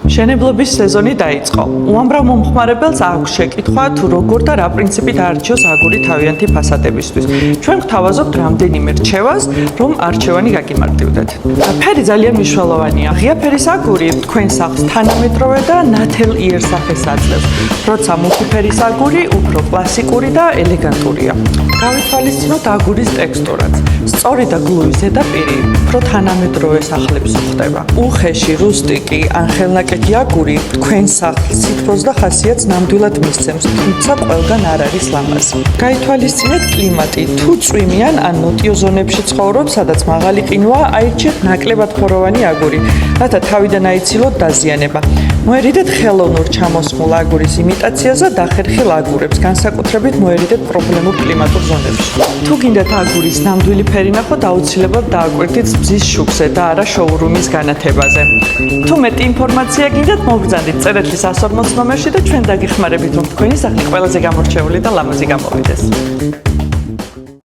მშენებლობის სეზონი დაიწყო. უამრავ მომხმარებელს აქვს შეკითხვა თუ როგორ და რა პრინციპით არჩევს აგური თავიანთი ფასადებისთვის. ჩვენ გვთავაზობთ რამდენიმე რჩევას, რომ არჩევანი გაგიმარტივდეთ. ფერი ძალიან მნიშვნელოვანია. ღია ფერის აგური თქვენ სახლს თანამედროვე და ნათელ იერსახეს აძლევს. როცა მუქი ფერის აგური უფრო კლასიკური და ელეგანტურია. გავითვალისწინოთ აგურის ტექსტურაც. სწორი და გლუვი ზედაპირი უფრო თანამედროვე სახლებს ხვდება. უხეში, რუსტიკი ან ხელნაკეთი აგური თქვენ სახლს სითბოს და ხასიათს ნამდვილად მისცემს, თუმცა ყველგან არ არის ლამაზი. გაითვალისწინეთ კლიმატი. თუ წვიმიან ან ნოტიო ზონებში ცხოვრობ, სადაც მაღალი ყინვაა, აირჩიეთ ნაკლებად ფოროვანი აგური, რათა თავიდან აიცილოთ დაზიანება. მოერიდეთ ხელოვნურ ჩამოსხმულ აგურის იმიტაციაზე დახერხილ აგურებს, განსაკუთრებით მოერიდეთ პრობლემურ კლიმატურ ზონებში. თუ გინდათ აგურის ნამდვილი ფერი ნახოთ, აუცილებლად დააკვირდით ბზის შუქზე და არა შოურუმის განათებაზე. თუ მეტი ინფორმაცია გინდათ, მოგბრძანდით წერეთლის 140 ნომერში და ჩვენ დაგეხმარებით, რომ თქვენი სახლი ყველაზე გამორჩეული და ლამაზი გამოვიდეს.